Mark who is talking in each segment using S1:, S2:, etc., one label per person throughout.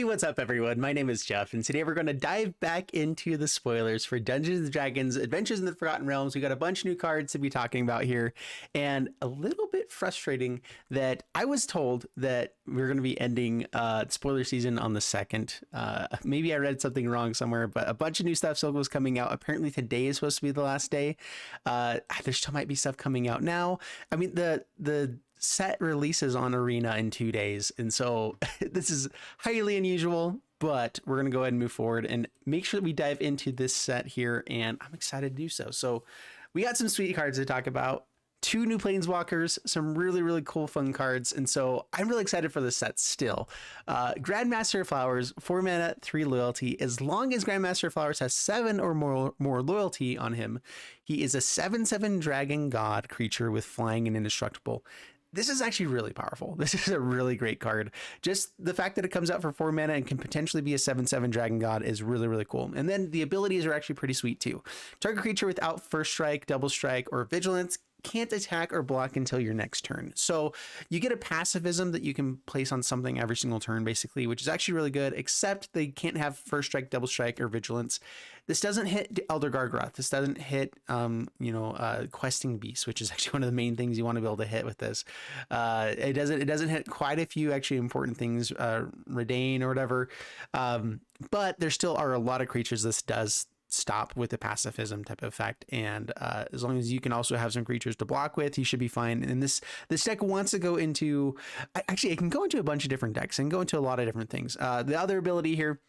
S1: what's up, everyone? My name is Jeff, and today we're going to dive back into the spoilers for Dungeons & Dragons Adventures in the Forgotten Realms. We got a bunch of new cards to be talking about here, and a little bit frustrating that I was told that we're going to be ending spoiler season on the 2nd. Maybe I read something wrong somewhere, but a bunch of new stuff still was coming out. Apparently today is supposed to be the last day. There still might be stuff coming out now. I mean, the set releases on Arena in 2 days, and so this is highly unusual, but we're gonna go ahead and move forward and make sure that we dive into this set here, and I'm excited to do so. So we got some sweet cards to talk about, 2 new Planeswalkers, some really cool fun cards, and so I'm really excited for this set still. Grandmaster of Flowers, 4 mana, 3 loyalty. As long as Grandmaster of Flowers has 7 or more loyalty on him, he is a 7/7 dragon god creature with flying and indestructible. This is actually really powerful. This is a really great card. Just the fact that it comes out for 4 mana and can potentially be a 7/7 dragon god is really cool. And then the abilities are actually pretty sweet too. Target creature without first strike, double strike, or vigilance can't attack or block until your next turn. So you get a pacifism that you can place on something every single turn, basically, which is actually really good, except they can't have first strike, double strike, or vigilance. This doesn't hit Elder Gargoth. This doesn't hit, Questing Beast, which is actually one of the main things you want to be able to hit with this. It doesn't hit quite a few actually important things, Redain or whatever. But there still are a lot of creatures this does stop with the pacifism type of effect, and as long as you can also have some creatures to block with, you should be fine. And this deck wants to go into, actually it can go into a bunch of different decks and go into a lot of different things. The other ability here: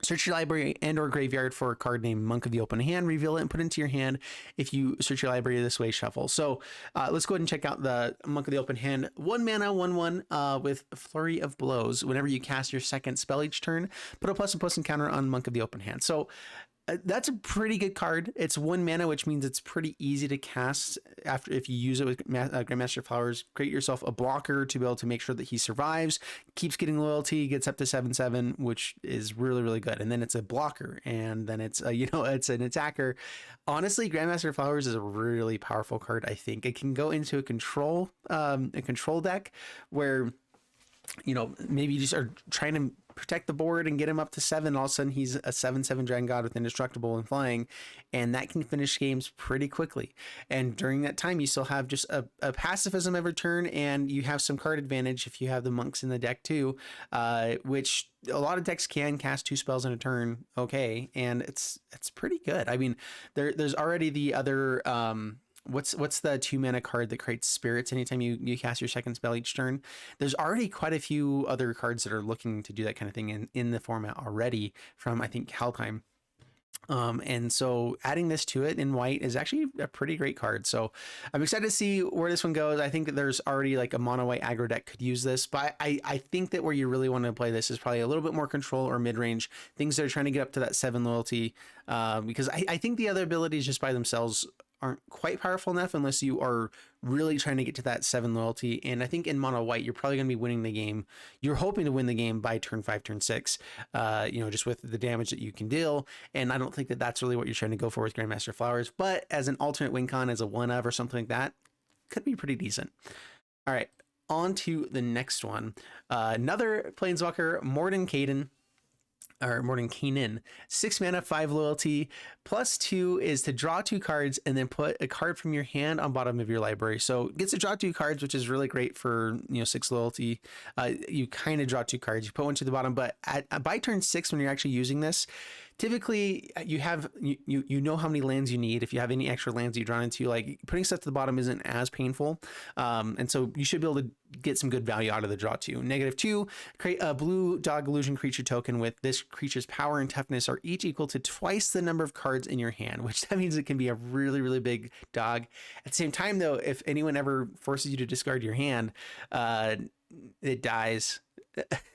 S1: search your library and or graveyard for a card named Monk of the Open Hand, reveal it and put it into your hand. If you search your library this way, shuffle. So let's go ahead and check out the Monk of the Open Hand. 1 mana, 1/1 with Flurry of Blows. Whenever you cast your second spell each turn, put a +++ encounter on Monk of the Open Hand. So that's a pretty good card. It's 1 mana, which means it's pretty easy to cast if you use it with Grandmaster Flowers. Create yourself a blocker to be able to make sure that he survives, keeps getting loyalty, gets up to 7/7, which is really good. And then it's a blocker, and then it's it's an attacker. Honestly, Grandmaster Flowers is a really powerful card. I think it can go into a control deck where maybe you just are trying to protect the board and get him up to 7. All of a sudden he's a 7/7 dragon god with indestructible and flying, and that can finish games pretty quickly. And during that time you still have just a pacifism every turn, and you have some card advantage if you have the monks in the deck too, which a lot of decks can cast 2 spells in a turn, and it's pretty good. I mean, there's already the other what's the 2 mana card that creates spirits anytime you cast your second spell each turn? There's already quite a few other cards that are looking to do that kind of thing in the format already from, I think, Helheim. And so adding this to it in white is actually a pretty great card. So I'm excited to see where this one goes. I think that there's already like a mono white aggro deck could use this, but I think that where you really want to play this is probably a little bit more control or mid-range things that are trying to get up to that 7 loyalty, because I think the other abilities just by themselves aren't quite powerful enough unless you are really trying to get to that 7 loyalty. And I think in mono white, you're probably going to be winning the game. You're hoping to win the game by turn 5, turn 6, just with the damage that you can deal. And I don't think that that's really what you're trying to go for with Grandmaster Flowers, but as an alternate win con, as a 1-of or something like that, could be pretty decent. All right, on to the next one. Another Planeswalker, Mordenkainen. 6 mana, 5 loyalty. +2 is to draw 2 cards and then put a card from your hand on bottom of your library. So it gets to draw 2 cards, which is really great for 6 loyalty. You kind of draw 2 cards, you put one to the bottom, but by turn 6 when you're actually using this, typically you have you know how many lands you need. If you have any extra lands that you draw into, like putting stuff to the bottom isn't as painful, and so you should be able to get some good value out of the draw 2. -2, create a blue dog illusion creature token with this creature's power and toughness are each equal to twice the number of cards in your hand, which that means it can be a really big dog. At the same time though, if anyone ever forces you to discard your hand, it dies.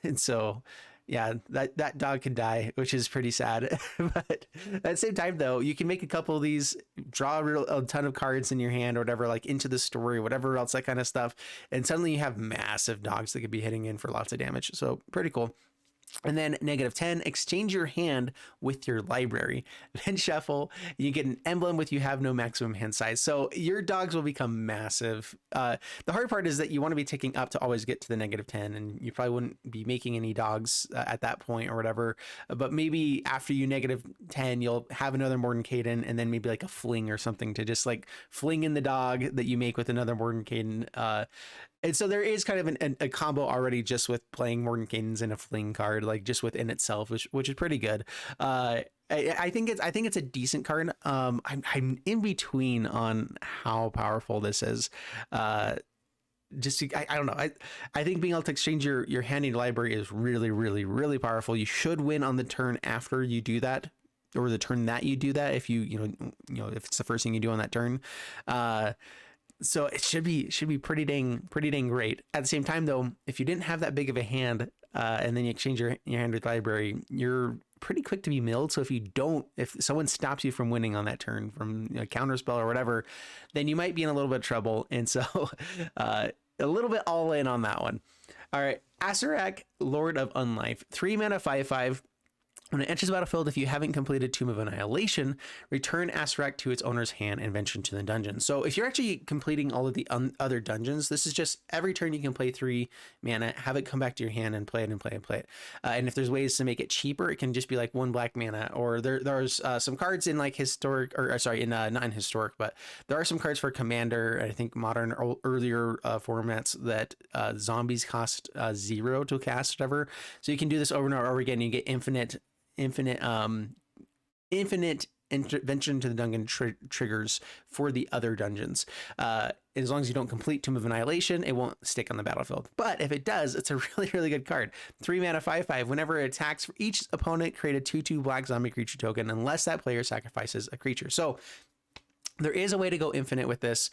S1: And so yeah, that dog can die, which is pretty sad. But at the same time though, you can make a couple of these, draw a ton of cards in your hand or whatever, like into the story, whatever else, that kind of stuff, and suddenly you have massive dogs that could be hitting in for lots of damage. So pretty cool. And then -10, exchange your hand with your library. Then shuffle, you get an emblem with you have no maximum hand size. So your dogs will become massive. The hard part is that you want to be ticking up to always get to the -10, and you probably wouldn't be making any dogs at that point or whatever. But maybe after you -10, you'll have another Mordenkainen, and then maybe like a fling or something to just like fling in the dog that you make with another Mordenkainen. And so there is kind of a combo already just with playing Mordenkainens and a fling card, like just within itself, which is pretty good. I think it's a decent card. I'm in between on how powerful this is. I don't know. I think being able to exchange your handy library is really, really, really powerful. You should win on the turn after you do that, or the turn that you do that. If you know if it's the first thing you do on that turn. So it should be pretty dang great. At the same time, though, if you didn't have that big of a hand, and then you exchange your hand with library, you're pretty quick to be milled. So if someone stops you from winning on that turn from a counter spell or whatever, then you might be in a little bit of trouble. And so a little bit all in on that one. All right, Asarak, Lord of Unlife, 3 mana, 5/5. When it enters the battlefield, if you haven't completed Tomb of Annihilation, return Asarak to its owner's hand and venture into the dungeon. So if you're actually completing all of the other dungeons, this is just every turn you can play 3 mana, have it come back to your hand and play it and play it and play it. And if there's ways to make it cheaper, it can just be like 1 black mana, or there's some cards in like historic, or sorry, not in historic, but there are some cards for Commander, I think modern or earlier formats that zombies cost 0 to cast, whatever. So you can do this over and over again. And you get infinite intervention into the dungeon triggers for the other dungeons. As long as you don't complete Tomb of Annihilation, it won't stick on the battlefield. But if it does, it's a really, really good card. 3 mana, 5/5. Whenever it attacks, for each opponent, create a 2/2 black zombie creature token unless that player sacrifices a creature. So there is a way to go infinite with this,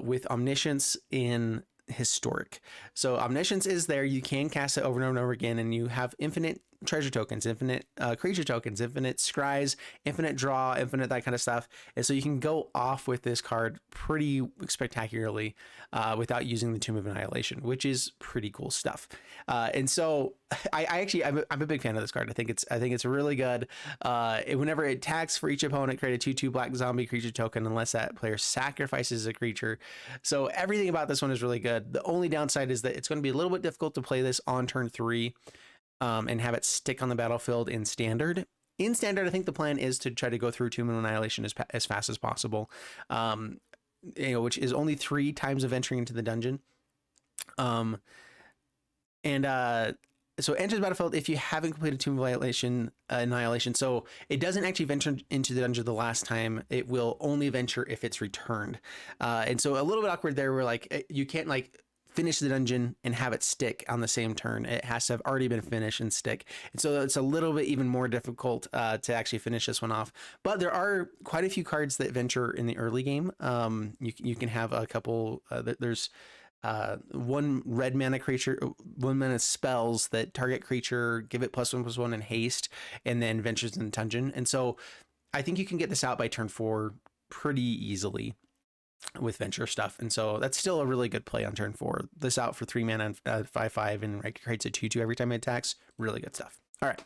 S1: with Omniscience in Historic. So Omniscience is there. You can cast it over and over and over again, and you have infinite treasure tokens, infinite creature tokens, infinite scries, infinite draw, infinite that kind of stuff. And so you can go off with this card pretty spectacularly without using the Tomb of Annihilation, which is pretty cool stuff. And so I'm a big fan of this card. I think it's really good. Whenever it attacks, for each opponent, create a 2/2 black zombie creature token unless that player sacrifices a creature. So everything about this one is really good. The only downside is that it's going to be a little bit difficult to play this on turn 3. And have it stick on the battlefield in Standard. In Standard, I think the plan is to try to go through Tomb of Annihilation as fast as possible, which is only 3 times of entering into the dungeon. So it enters the battlefield if you haven't completed Tomb of Annihilation. So it doesn't actually venture into the dungeon the last time. It will only venture if it's returned. And so a little bit awkward there, where like you can't like finish the dungeon and have it stick on the same turn. It has to have already been finished and stick. And so it's a little bit even more difficult to actually finish this one off. But there are quite a few cards that venture in the early game. You can have a couple, there's 1 red mana creature, 1 mana spells that target creature, give it +1/+1 and haste, and then ventures in the dungeon. And so I think you can get this out by turn 4 pretty easily with venture stuff. And so that's still a really good play on turn 4. This out for 3 mana and 5/5 and creates a 2/2 every time it attacks. Really good stuff. All right.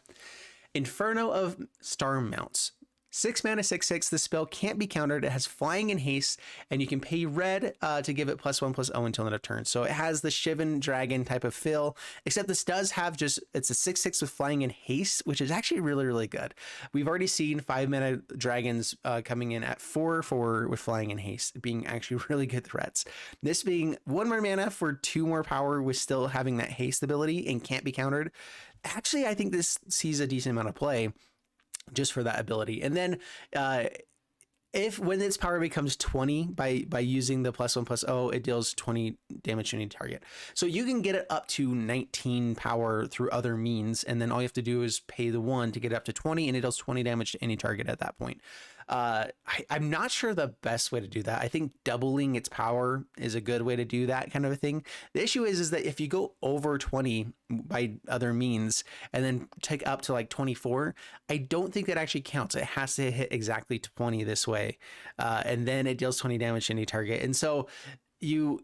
S1: Inferno of Star Mounts. 6 mana, 6/6. This spell can't be countered. It has flying and haste, and you can pay red to give it +1/+0 until end of turn. So it has the Shivan Dragon type of feel, except this does have it's a 6/6 with flying and haste, which is actually really, really good. We've already seen 5 mana dragons coming in at 4/4 with flying and haste, being actually really good threats. This being 1 more mana for 2 more power with still having that haste ability and can't be countered. Actually, I think this sees a decent amount of play just for that ability. And then when its power becomes 20 by using the +1/+0, it deals 20 damage to any target. So you can get it up to 19 power through other means, and then all you have to do is pay the 1 to get it up to 20, and it deals 20 damage to any target at that point. I'm not sure the best way to do that. I think doubling its power is a good way to do that kind of a thing. The issue is that if you go over 20 by other means and then take up to like 24, I don't think that actually counts. It has to hit exactly 20 this way. And then it deals 20 damage to any target. And so you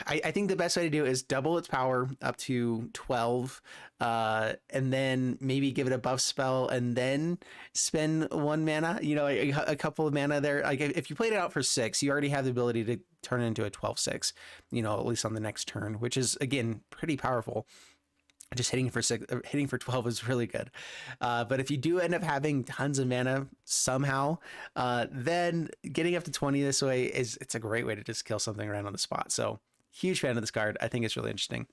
S1: I think the best way to do it is double its power up to 12, and then maybe give it a buff spell and then spend 1 mana, a couple of mana there. Like if you played it out for 6, you already have the ability to turn it into a 12/6, at least on the next turn, which is again pretty powerful. Just hitting for 6, hitting for 12 is really good. But if you do end up having tons of mana somehow, then getting up to 20 this way it's a great way to just kill something right on the spot. So huge fan of this card. I think it's really interesting.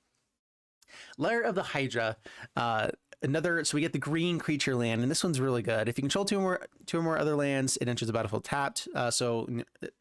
S1: Lair of the Hydra. So we get the green creature land, and this one's really good. If you control two or more other lands, it enters the battlefield tapped. So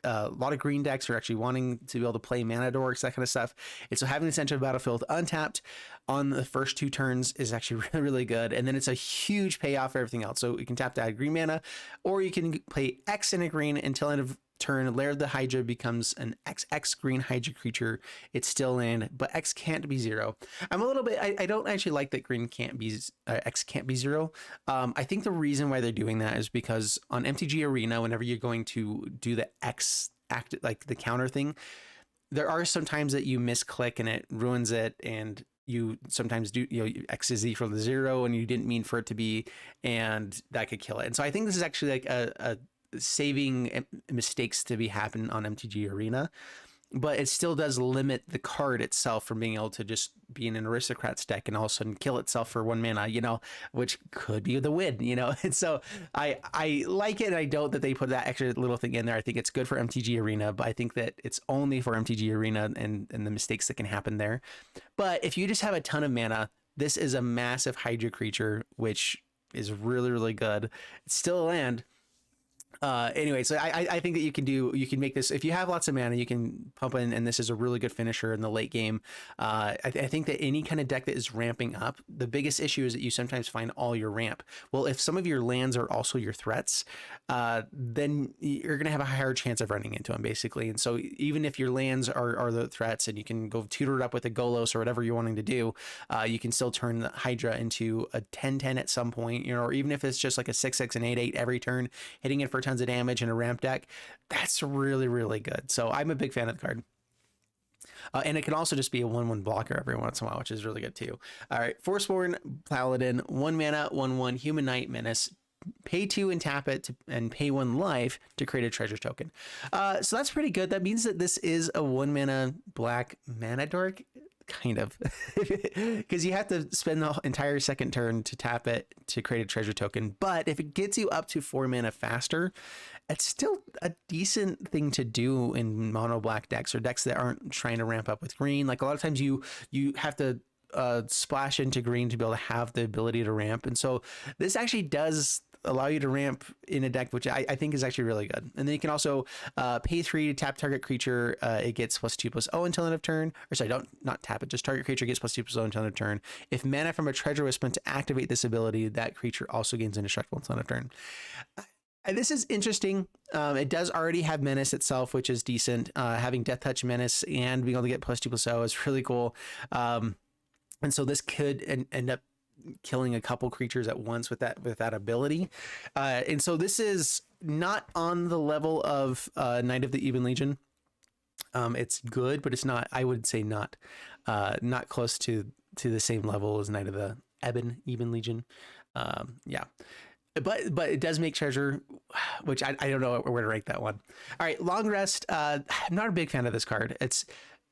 S1: a lot of green decks are actually wanting to be able to play mana dorks, that kind of stuff. And so having this enter the battlefield untapped on the first 2 turns is actually really, really good. And then it's a huge payoff for everything else. So you can tap to add green mana, or you can play X in a green until end of turn. Lair of the Hydra becomes an XX green Hydra creature. It's still land, but X can't be 0. I'm a little bit, I don't actually like that green can't be, X can't be 0. I think the reason why they're doing that is because on MTG Arena, whenever you're going to do the X act, like the counter thing, there are some times that you misclick and it ruins it, and you sometimes do, X is equal to 0 and you didn't mean for it to be, and that could kill it. And so I think this is actually like a saving mistakes to be happen on MTG Arena, but it still does limit the card itself from being able to just be in an aristocrat's deck and all of a sudden kill itself for 1 mana, which could be the win, And so I like it, and I don't that they put that extra little thing in there. I think it's good for MTG Arena, but I think that it's only for MTG Arena and the mistakes that can happen there. But if you just have a ton of mana, this is a massive Hydra creature, which is really, really good. It's still a land. Anyway, so I think that you can make this, if you have lots of mana, you can pump in, and this is a really good finisher in the late game. I think that any kind of deck that is ramping up, the biggest issue is that you sometimes find all your ramp. Well, if some of your lands are also your threats, then you're going to have a higher chance of running into them, basically. And so even if your lands are the threats, and you can go tutor it up with a Golos or whatever you're wanting to do, you can still turn the Hydra into a 10/10 at some point, or even if it's just like a 6/6 and 8/8 every turn, hitting it for tons of damage in a ramp deck, that's really, really good. So I'm a big fan of the card. And it can also just be a 1/1 blocker every once in a while, which is really good too. All right, Forsworn Paladin, 1 mana, 1/1 Human Knight Menace. Pay 2 and tap it and pay 1 life to create a treasure token. So that's pretty good. That means that this is a 1 mana black mana dork. Kind of, because you have to spend the entire second turn to tap it to create a treasure token. But if it gets you up to 4 mana faster, it's still a decent thing to do in mono black decks or decks that aren't trying to ramp up with green. Like a lot of times you have to splash into green to be able to have the ability to ramp. And so this actually does allow you to ramp in a deck, which I think is actually really good. And then you can also pay 3 to tap target creature. It gets +2/+0 until end of turn. Or sorry, not tap it. Just target creature gets +2/+0 until end of turn. If mana from a treasure was spent to activate this ability, that creature also gains indestructible until end of turn. And this is interesting. It does already have Menace itself, which is decent. Having Death Touch Menace and being able to get +2/+0 is really cool. And so this could end up killing a couple creatures at once with that ability. And so this is not on the level of Knight of the Ebon Legion. It's good, but it's not, I would say not close to the same level as Knight of the Ebon Legion. Yeah. But it does make treasure, which I don't know where to rank that one. All right, Long Rest. I'm not a big fan of this card. It's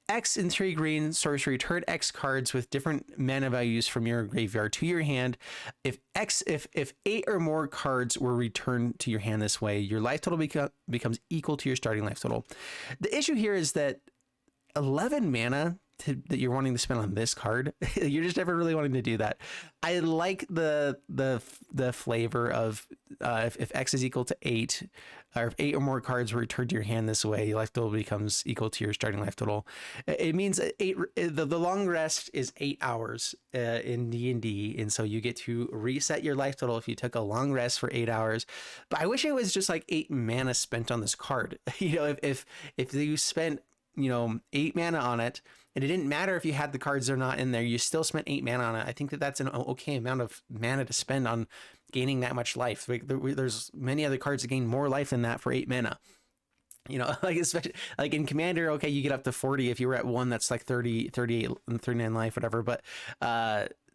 S1: X in 3 green sorcery. Return X cards with different mana values from your graveyard to your hand. If 8 or more cards were returned to your hand this way, your life total becomes equal to your starting life total. The issue here is that 11 mana that you're wanting to spend on this card, you're just never really wanting to do that. I like the flavor of if X is equal to 8, or if 8 or more cards were returned to your hand this way, your life total becomes equal to your starting life total. It means the long rest is 8 hours in D&D, and so you get to reset your life total if you took a long rest for 8 hours. But I wish it was just like 8 mana spent on this card. If you spent 8 mana on it, and it didn't matter if you had the cards or not in there, you still spent 8 mana on it. I think that's an okay amount of mana to spend on gaining that much life. There's many other cards that gain more life than that for 8 mana. You know, like especially like in Commander, okay, you get up to 40. If you were at one, that's like 30, 38, and 39 life, whatever. But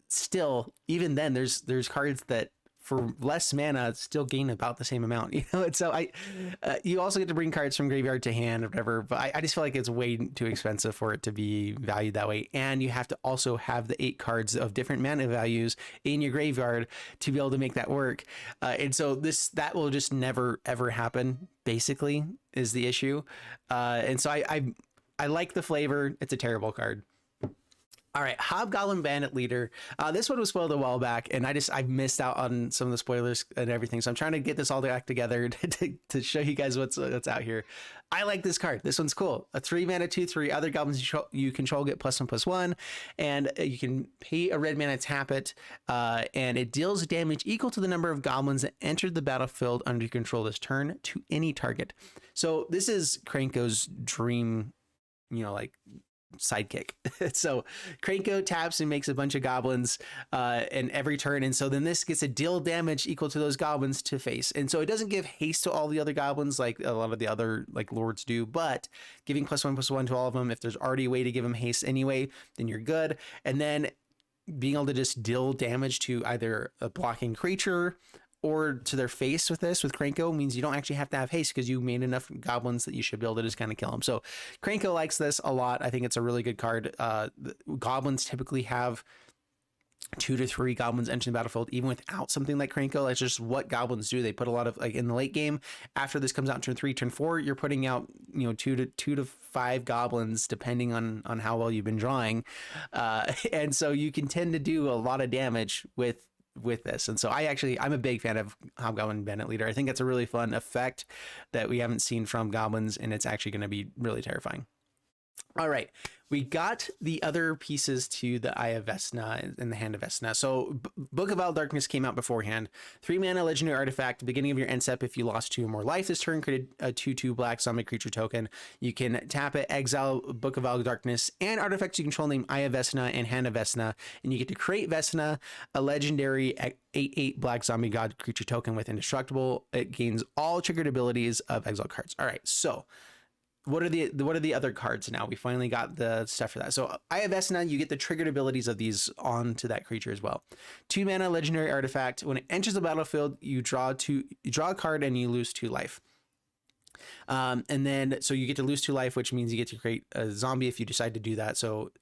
S1: still, even then, there's cards that for less mana still gain about the same amount, you know. And so you also get to bring cards from graveyard to hand or whatever, but I just feel like it's way too expensive for it to be valued that way. And you have to also have the 8 cards of different mana values in your graveyard to be able to make that work. And so that will just never ever happen, basically, is the issue. And so I like the flavor. It's a terrible card. All right, Hobgoblin Bandit Leader. This one was spoiled a while back, and I missed out on some of the spoilers and everything. So I'm trying to get this all back together to show you guys what's out here. I like this card. This one's cool. A 3 mana 2/3. Other goblins you control get +1/+1, and you can pay a red mana, tap it, and it deals damage equal to the number of goblins that entered the battlefield under your control this turn to any target. So this is Krenko's dream, you know, like sidekick. So Krenko taps and makes a bunch of goblins in every turn, and so then this gets a deal damage equal to those goblins to face. And so it doesn't give haste to all the other goblins like a lot of the other like lords do, but giving +1/+1 to all of them. If there's already a way to give them haste anyway, then you're good. And then being able to just deal damage to either a blocking creature or to their face with Krenko means you don't actually have to have haste because you made enough goblins that you should be able to just kind of kill them. So Krenko likes this a lot. I think it's a really good card. Goblins typically have 2 to 3 goblins entering the battlefield, even without something like Krenko. That's just what goblins do. They put a lot of, like in the late game, after this comes out in turn 3, turn 4, you're putting out, you know, 2 to 5 goblins, depending on how well you've been drawing. And so you can tend to do a lot of damage with this. And so I'm a big fan of Hobgoblin Bandit Leader. I think it's a really fun effect that we haven't seen from goblins, and it's actually going to be really terrifying. All right, we got the other pieces to the Eye of Vesna and the Hand of Vesna. So Book of Wild Darkness came out beforehand. 3 mana legendary artifact, beginning of your end step. If you lost 2 or more life this turn, create a 2/2 black zombie creature token. You can tap it, exile Book of Wild Darkness and artifacts you control named Eye of Vesna and Hand of Vesna, and you get to create Vesna, a legendary 8/8 black zombie god creature token with indestructible. It gains all triggered abilities of exile cards. All right, so what are the other cards now? We finally got the stuff for that. So Eye of Vesna, you get the triggered abilities of these onto that creature as well. 2 mana legendary artifact. When it enters the battlefield, you draw a card and you lose 2 life. And then so you get to lose 2 life, which means you get to create a zombie if you decide to do that. So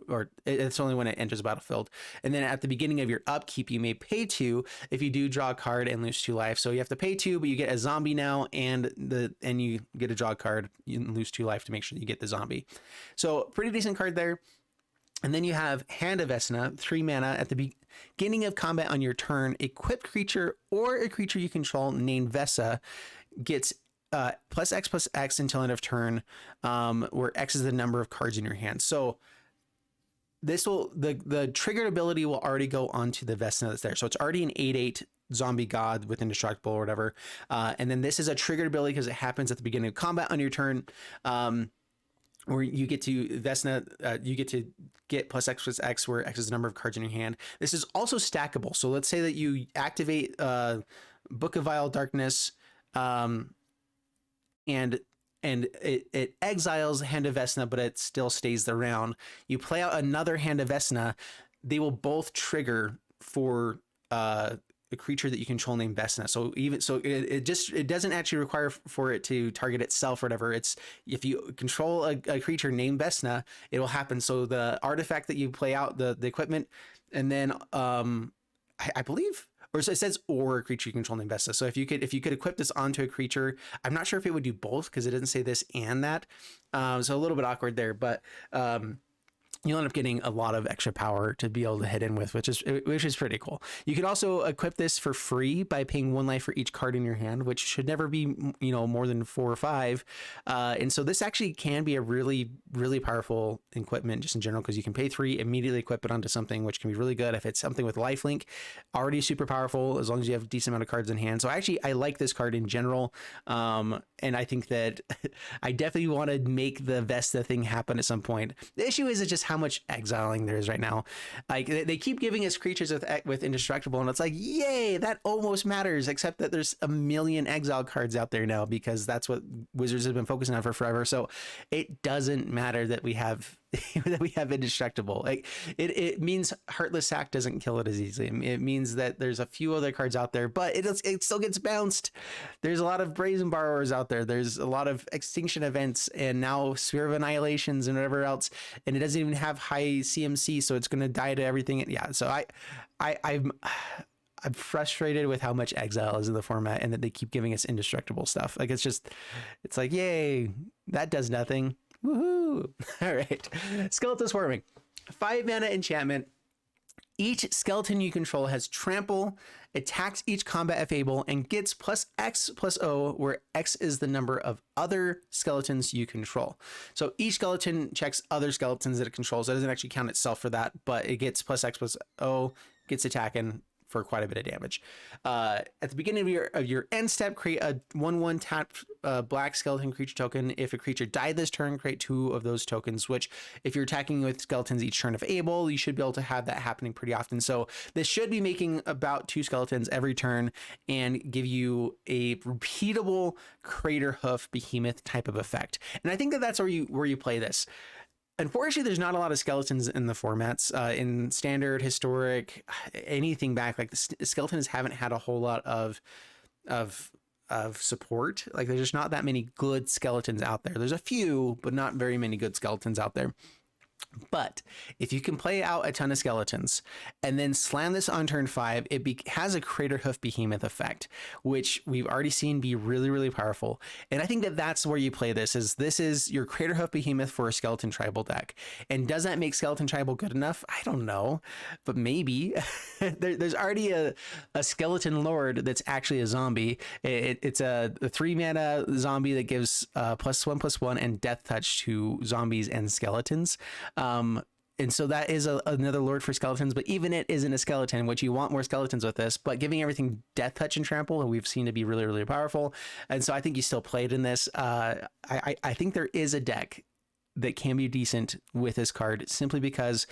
S1: or it's only when it enters the battlefield. And then at the beginning of your upkeep, you may pay 2 if you do draw a card and lose 2 life. So you have to pay 2, but you get a zombie now, and you get to draw a card, you lose 2 life to make sure that you get the zombie. So pretty decent card there. And then you have Hand of Vesna, 3 mana. At the beginning of combat on your turn, equipped creature or a creature you control named Vesa gets +X/+X until end of turn, where X is the number of cards in your hand. So this will the triggered ability will already go onto the Vesna that's there. So it's already an 8/8 zombie god with indestructible or whatever. And then this is a triggered ability because it happens at the beginning of combat on your turn. Where you get to Vesna, you get to get +X/+X, where X is the number of cards in your hand. This is also stackable. So let's say that you activate Book of Wild Darkness, and it exiles Hand of Vesna, but it still stays around. You play out another Hand of Vesna, they will both trigger for a creature that you control named Vesna. So it doesn't actually require for it to target itself or whatever. It's if you control a creature named Vesna, it will happen. So the artifact that you play out, the equipment, and then I believe, or it says or a creature you control named Vesna. So if you could equip this onto a creature, I'm not sure if it would do both because it doesn't say this and that. So a little bit awkward there, but you'll end up getting a lot of extra power to be able to hit in with, which is pretty cool. You can also equip this for free by paying 1 life for each card in your hand, which should never be, you know, more than 4 or 5. And so this actually can be a really, really powerful equipment just in general, because you can pay 3, immediately equip it onto something, which can be really good. If it's something with lifelink, already super powerful as long as you have a decent amount of cards in hand. So I like this card in general. And I think that I definitely want to make the Vesta thing happen at some point. The issue is just how much exiling there is right now. Like they keep giving us creatures with indestructible, and it's like, yay, that almost matters, except that there's a million exile cards out there now because that's what Wizards have been focusing on for forever. So it doesn't matter that we have that we have indestructible. Like it means Heartless Sack doesn't kill it as easily. It means that there's a few other cards out there, but it still gets bounced. There's a lot of Brazen Borrowers out there. There's a lot of Extinction Events and now Sphere of Annihilations and whatever else, and it doesn't even have high CMC, so it's going to die to everything. Yeah, so I'm frustrated with how much exile is in the format and that they keep giving us indestructible stuff. Like it's like, yay, that does nothing. Woohoo! All right. Skeletal Swarming. 5 mana enchantment. Each skeleton you control has trample, attacks each combat if able, and gets +X+O, where X is the number of other skeletons you control. So each skeleton checks other skeletons that it controls. It doesn't actually count itself for that, but it gets +X+O, gets attacking for quite a bit of damage. At the beginning of your end step, create a 1/1 tapped black skeleton creature token. If a creature died this turn, create 2 of those tokens, which if you're attacking with skeletons each turn if able, you should be able to have that happening pretty often. So this should be making about 2 skeletons every turn and give you a repeatable Crater Hoof Behemoth type of effect. And I think that that's where you play this. Unfortunately, there's not a lot of skeletons in the formats. In Standard, Historic, anything back, like the skeletons haven't had a whole lot of support. Like there's just not that many good skeletons out there. There's a few, but not very many good skeletons out there. But if you can play out a ton of skeletons and then slam this on turn 5, it has a Crater Hoof Behemoth effect, which we've already seen be really, really powerful. And I think that that's where you play this is your Crater Hoof Behemoth for a Skeleton Tribal deck. And does that make Skeleton Tribal good enough? I don't know, but maybe. There's already a Skeleton Lord that's actually a zombie. It's a 3 mana zombie that gives +1/+1 and Death Touch to zombies and skeletons. And so that is another lord for skeletons, but even it isn't a skeleton, which you want more skeletons with this, but giving everything Death Touch and Trample, we've seen to be really, really powerful. And so I think you still played in this. I think there is a deck that can be decent with this card simply because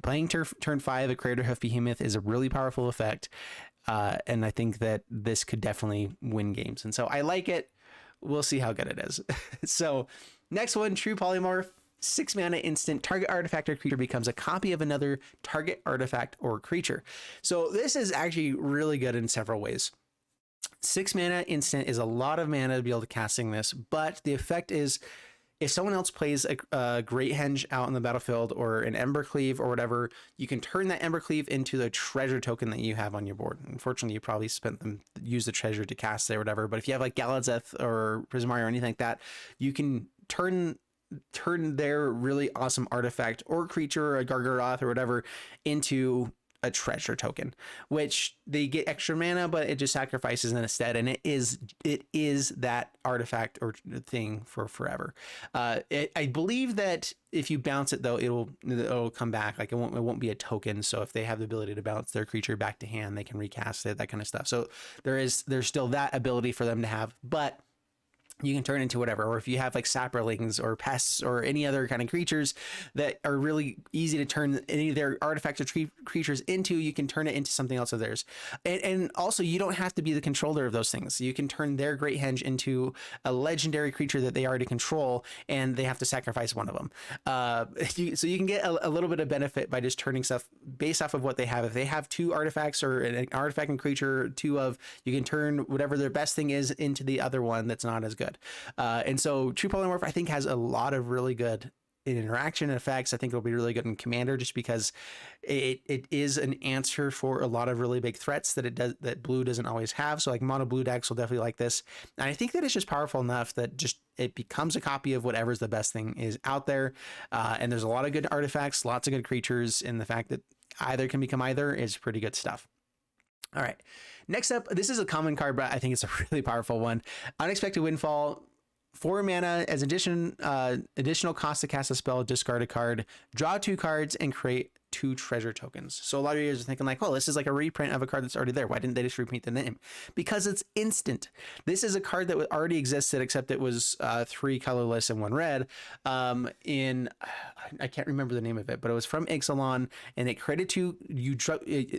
S1: playing turn 5, a Crater Hoof Behemoth is a really powerful effect. And I think that this could definitely win games. And so I like it. We'll see how good it is. So next one, True Polymorph. 6 mana instant, target artifact or creature becomes a copy of another target artifact or creature. So this is actually really good in several ways. 6 mana instant is a lot of mana to be able to casting this, but the effect is if someone else plays a Great Henge out in the battlefield or an Embercleave or whatever, you can turn that Embercleave into the treasure token that you have on your board. Unfortunately, you probably use the treasure to cast it or whatever, but if you have like Galazeth or Prismari or anything like that, you can turn their really awesome artifact or creature or a Gargaroth or whatever into a treasure token, which they get extra mana, but it just sacrifices instead. And it is that artifact or thing for forever. I believe that if you bounce it though, it'll come back. Like it won't be a token. So if they have the ability to bounce their creature back to hand, they can recast it, that kind of stuff. So there's still that ability for them to have, but you can turn into whatever. Or if you have like sapperlings or pests or any other kind of creatures that are really easy to turn any of their artifacts or creatures into, you can turn it into something else of theirs. And also you don't have to be the controller of those things. You can turn their Great Henge into a legendary creature that they already control, and they have to sacrifice one of them. So you can get a little bit of benefit by just turning stuff based off of what they have. If they have 2 artifacts or an artifact and creature, you can turn whatever their best thing is into the other one that's not as good. And so True Polymorph, I think, has a lot of really good interaction effects. I think it'll be really good in Commander just because it is an answer for a lot of really big threats that blue doesn't always have. So like mono blue decks will definitely like this. And I think that it's just powerful enough that just it becomes a copy of whatever's the best thing is out there. And there's a lot of good artifacts, lots of good creatures, and the fact that either can become either is pretty good stuff. All right, next up, this is a common card, but I think it's a really powerful one. Unexpected Windfall, 4 mana as additional cost to cast a spell, discard a card, draw 2 cards, and create 2 treasure tokens. So a lot of you guys are thinking like, oh, this is like a reprint of a card that's already there. Why didn't they just reprint the name? Because it's instant. This is a card that already existed, except it was 3 colorless and 1 red. I can't remember the name of it, but it was from Ixalan, and it created 2. You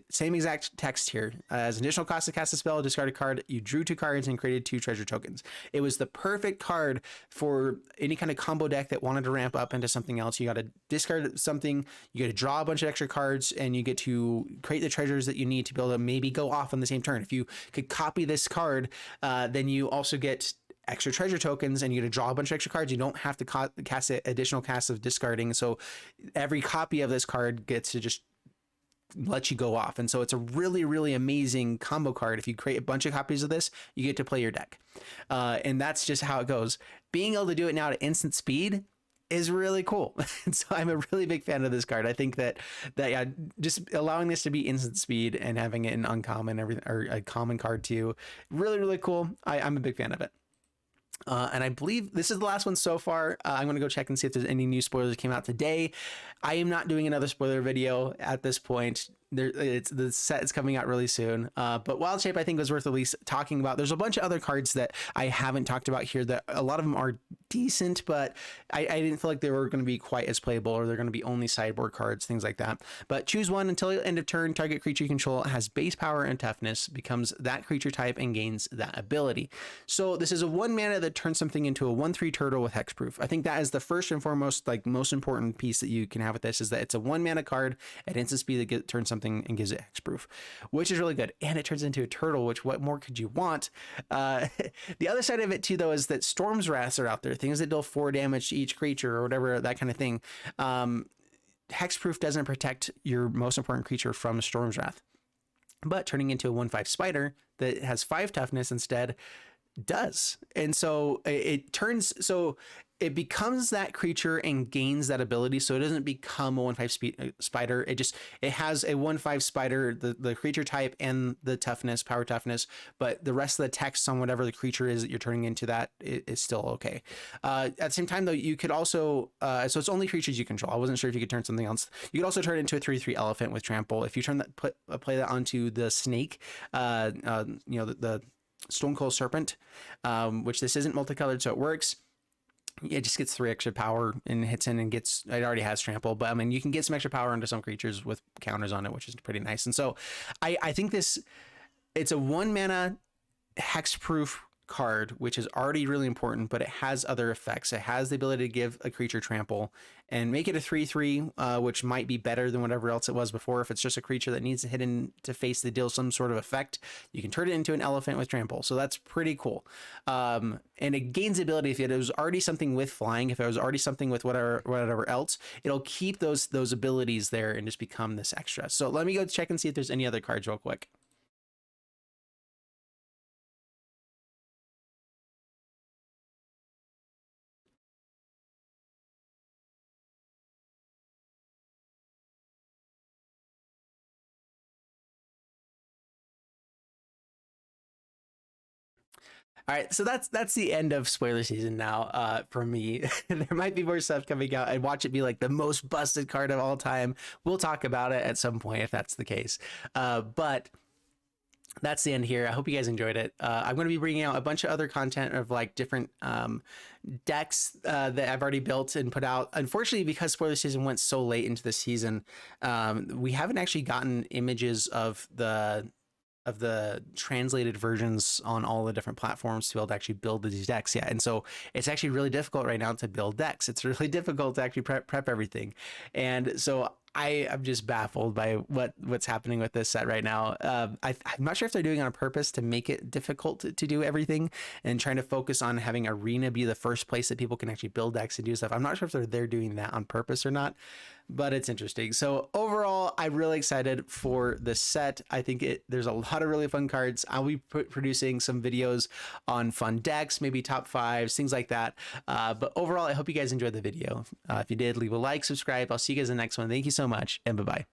S1: same exact text here. As an additional cost to cast a spell, discard a card. You drew 2 cards and created 2 treasure tokens. It was the perfect card for any kind of combo deck that wanted to ramp up into something else. You got to discard something, you get to draw a bunch of extra cards, and you get to create the treasures that you need to be able to maybe go off on the same turn. If you could copy this card, then you also get extra treasure tokens, and you get to draw a bunch of extra cards. You don't have to cast additional casts of discarding. So every copy of this card gets to just let you go off. And so it's a really, really amazing combo card. If you create a bunch of copies of this, you get to play your deck. And that's just how it goes. Being able to do it now at instant speed is really cool. And so I'm a really big fan of this card. I think that yeah, just allowing this to be instant speed and having it in uncommon, everything, or a common card too, really, really cool. I'm a big fan of it. And I believe this is the last one so far. I'm going to go check and see if there's any new spoilers that came out today. I am not doing another spoiler video at this point. The set is coming out really soon. But Wild Shape, I think, was worth at least talking about. There's a bunch of other cards that I haven't talked about here that a lot of them are decent, but I didn't feel like they were going to be quite as playable, or they're going to be only sideboard cards, things like that. But choose one. Until the end of turn, target creature you control has base power and toughness, becomes that creature type, and gains that ability. So this is a 1 mana that turns something into a 1/3 turtle with hexproof. I think that is the first and foremost, like, most important piece that you can have with this, is that it's a 1 mana card at instant speed that turns something and gives it hexproof, which is really good. And it turns into a turtle, which, what more could you want? The other side of it too, though, is that Storm's Wraths are out there, things that deal 4 damage to each creature or whatever, that kind of thing. Hexproof doesn't protect your most important creature from Storm's Wrath, but turning into a 1/5 spider that has 5 toughness instead does. And so it becomes that creature and gains that ability. So it doesn't become a 1/5 spider. It has a 1/5 spider, the creature type and the toughness, power toughness, but the rest of the text on whatever the creature is that you're turning into that is still okay. At the same time, though, you could also, so it's only creatures you control. I wasn't sure if you could turn something else. You could also turn it into a 3/3 elephant with trample. If you turn that, play that onto the snake, the Stone Cold Serpent, which this isn't multicolored, so it works. It just gets 3 extra power and hits in and it already has trample, but I mean, you can get some extra power into some creatures with counters on it, which is pretty nice. And so I think it's a 1 mana hexproof card, which is already really important, but it has other effects. It has the ability to give a creature trample and make it a 3/3, which might be better than whatever else it was before. If it's just a creature that needs to hit in to face to deal some sort of effect, you can turn it into an elephant with trample. So that's pretty cool. And it gains ability. If it was already something with flying, if it was already something with whatever else, it'll keep those abilities there and just become this extra. So let me go check and see if there's any other cards real quick. All right, so that's the end of spoiler season now for me. There might be more stuff coming out, and watch it be like the most busted card of all time. We'll talk about it at some point if that's the case. But that's the end here. I hope you guys enjoyed it. I'm going to be bringing out a bunch of other content of like different decks that I've already built and put out. Unfortunately, because spoiler season went so late into the season, we haven't actually gotten images of the translated versions on all the different platforms to be able to actually build these decks yet. And so it's actually really difficult right now to build decks. It's really difficult to actually prep everything. And so I'm just baffled by what's happening with this set right now. I'm not sure if they're doing it on purpose to make it difficult to do everything and trying to focus on having Arena be the first place that people can actually build decks and do stuff. I'm not sure if they're doing that on purpose or not, but it's interesting. So overall, I'm really excited for this set. I think there's a lot of really fun cards. I'll be producing some videos on fun decks, maybe top 5s, things like that. But overall, I hope you guys enjoyed the video. If you did, leave a like, subscribe. I'll see you guys in the next one. Thank you so much, and bye-bye.